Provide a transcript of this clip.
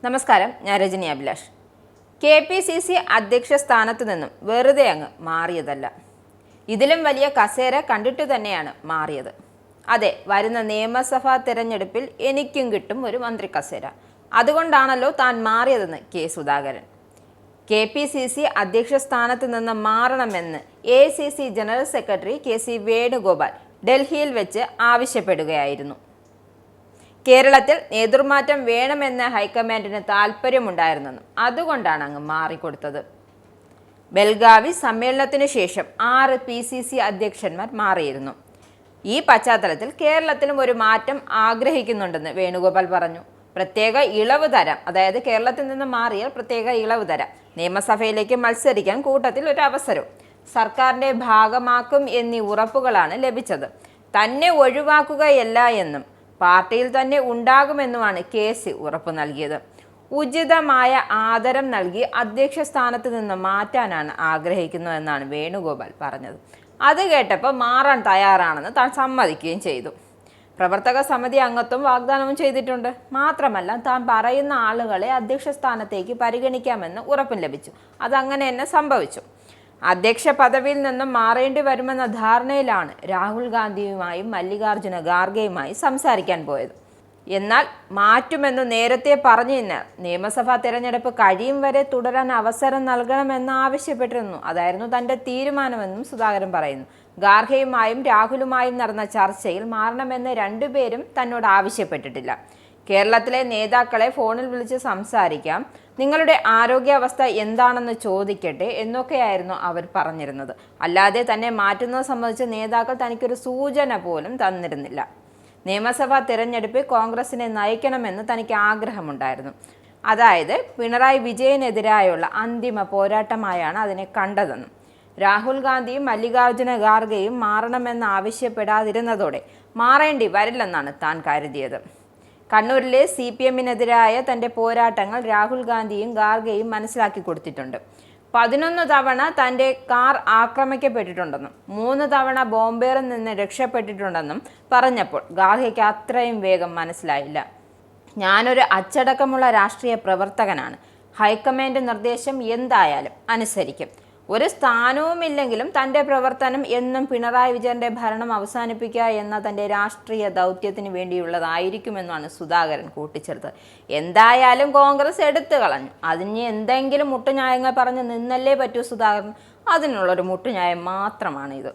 നമസ്കാരം, ഞാൻ രജനി അഭിലാഷ്. KPCC അധ്യക്ഷ സ്ഥാനത്ത് നിന്നും വെറുതെ അങ്ങ് മാറിയതല്ല. ഇതിലും വലിയ കസേര കണ്ടിട്ടു തന്നെയാണ് മാറിയത്. അതെ, വരുന്ന നിയമസഭാ തിരഞ്ഞെടുപ്പിൽ എനിക്കും കിട്ടും ഒരു മന്ത്രി കസേര. അതുകൊണ്ടാണല്ലോ താൻ മാറിയതെന്ന് സുധാകരൻ. KPCC അധ്യക്ഷ സ്ഥാനത്ത് നിന്ന് മാറണമെന്ന് AICC general secretary KC Venugopal ഡൽഹിയിൽ വെച്ച് ആവശ്യപ്പെടുകയായിരുന്നു. കേരളത്തിൽ നേതൃമാറ്റം വേണമെന്ന് ഹൈക്കമാൻഡിന് താൽപ്പര്യമുണ്ടായിരുന്നെന്നും അതുകൊണ്ടാണ് അങ്ങ് മാറിക്കൊടുത്തത്. ബെൽഗാവി സമ്മേളനത്തിനു ശേഷം 6 PCC അധ്യക്ഷന്മാർ മാറിയിരുന്നു. ഈ പശ്ചാത്തലത്തിൽ കേരളത്തിലും ഒരു മാറ്റം ആഗ്രഹിക്കുന്നുണ്ടെന്ന് വേണുഗോപാൽ പറഞ്ഞു. പ്രത്യേക ഇളവ് തരാം, അതായത് കേരളത്തിൽ നിന്ന് മാറിയാൽ പ്രത്യേക ഇളവ് തരാം, നിയമസഭയിലേക്ക് മത്സരിക്കാൻ കൂട്ടത്തിൽ ഒരു അവസരവും സർക്കാരിന്റെ ഭാഗമാക്കും എന്നീ ഉറപ്പുകളാണ് ലഭിച്ചത്. തന്നെ ഒഴിവാക്കുകയല്ല എന്നും പാർട്ടിയിൽ തന്നെ ഉണ്ടാകുമെന്നുമാണ് KC ഉറപ്പു നൽകിയത്. ഉചിതമായ ആദരം നൽകി അധ്യക്ഷ സ്ഥാനത്ത് നിന്ന് മാറ്റാനാണ് ആഗ്രഹിക്കുന്നതെന്നാണ് വേണുഗോപാൽ പറഞ്ഞത്. അത് കേട്ടപ്പോൾ മാറാൻ തയ്യാറാണെന്ന് താൻ സമ്മതിക്കുകയും ചെയ്തു. പ്രവർത്തക സമിതി അംഗത്വം വാഗ്ദാനവും ചെയ്തിട്ടുണ്ട്. മാത്രമല്ല, താൻ പറയുന്ന ആളുകളെ അധ്യക്ഷ സ്ഥാനത്തേക്ക് പരിഗണിക്കാമെന്ന് ഉറപ്പും ലഭിച്ചു. അതങ്ങനെ തന്നെ സംഭവിച്ചു. അധ്യക്ഷ പദവിയിൽ നിന്നും മാറേണ്ടി വരുമെന്ന ധാരണയിലാണ് രാഹുൽ ഗാന്ധിയുമായും മല്ലികാർജുന ഖാർഗെയുമായി സംസാരിക്കാൻ പോയത്. എന്നാൽ മാറ്റുമെന്ന് നേരത്തെ പറഞ്ഞതിനാൽ നിയമസഭാ തിരഞ്ഞെടുപ്പ് കഴിയും വരെ തുടരാൻ അവസരം നൽകണമെന്ന് ആവശ്യപ്പെട്ടിരുന്നു. അതായിരുന്നു തന്റെ തീരുമാനമെന്നും സുധാകരൻ പറയുന്നു. ഖാർഗെയുമായും രാഹുലുമായും നടന്ന ചർച്ചയിൽ മാറണമെന്ന് രണ്ടുപേരും തന്നോട് ആവശ്യപ്പെട്ടിട്ടില്ല. കേരളത്തിലെ നേതാക്കളെ ഫോണിൽ വിളിച്ച് സംസാരിക്കാം, നിങ്ങളുടെ ആരോഗ്യാവസ്ഥ എന്താണെന്ന് ചോദിക്കട്ടെ എന്നൊക്കെയായിരുന്നു അവർ പറഞ്ഞിരുന്നത്. അല്ലാതെ തന്നെ മാറ്റുന്നത് സംബന്ധിച്ച് നേതാക്കൾ തനിക്കൊരു സൂചന പോലും തന്നിരുന്നില്ല. നിയമസഭാ തിരഞ്ഞെടുപ്പിൽ കോൺഗ്രസിനെ നയിക്കണമെന്ന് തനിക്ക് ആഗ്രഹമുണ്ടായിരുന്നു. അതായത് പിണറായി വിജയനെതിരായുള്ള അന്തിമ പോരാട്ടമായാണ് അതിനെ കണ്ടതെന്നും രാഹുൽ ഗാന്ധിയും മല്ലികാർജുന ഖാർഗെയും മാറണമെന്ന് ആവശ്യപ്പെടാതിരുന്നതോടെ മാറേണ്ടി വരില്ലെന്നാണ് താൻ കരുതിയത്. കണ്ണൂരിലെ CPM-നെതിരായ തന്റെ പോരാട്ടങ്ങൾ രാഹുൽ ഗാന്ധിയും ഖാർഗെയും മനസ്സിലാക്കി കൊടുത്തിട്ടുണ്ട്. 11 തവണ തന്റെ കാർ ആക്രമിക്കപ്പെട്ടിട്ടുണ്ടെന്നും 3 തവണ ബോംബേറിൽ നിന്ന് രക്ഷപ്പെട്ടിട്ടുണ്ടെന്നും പറഞ്ഞപ്പോൾ ഖാർഗെയ്ക്ക് അത്രയും വേഗം മനസ്സിലായില്ല. ഞാനൊരു അച്ചടക്കമുള്ള രാഷ്ട്രീയ പ്രവർത്തകനാണ്, ഹൈക്കമാൻഡ് നിർദ്ദേശം എന്തായാലും അനുസരിക്കും, ഒരു സ്ഥാനവുമില്ലെങ്കിലും തന്റെ പ്രവർത്തനം എന്നും പിണറായി വിജയന്റെ ഭരണം അവസാനിപ്പിക്കുക എന്ന തന്റെ രാഷ്ട്രീയ ദൗത്യത്തിന് വേണ്ടിയുള്ളതായിരിക്കുമെന്നാണ് സുധാകരൻ കൂട്ടിച്ചേർത്തത്. എന്തായാലും കോൺഗ്രസ് എടുത്തു കളഞ്ഞു, അതിന് എന്തെങ്കിലും മുട്ടുന്യായങ്ങൾ പറഞ്ഞ് നിന്നല്ലേ പറ്റൂ സുധാകരൻ. അതിനുള്ളൊരു മുട്ടുന്യായം മാത്രമാണ് ഇത്.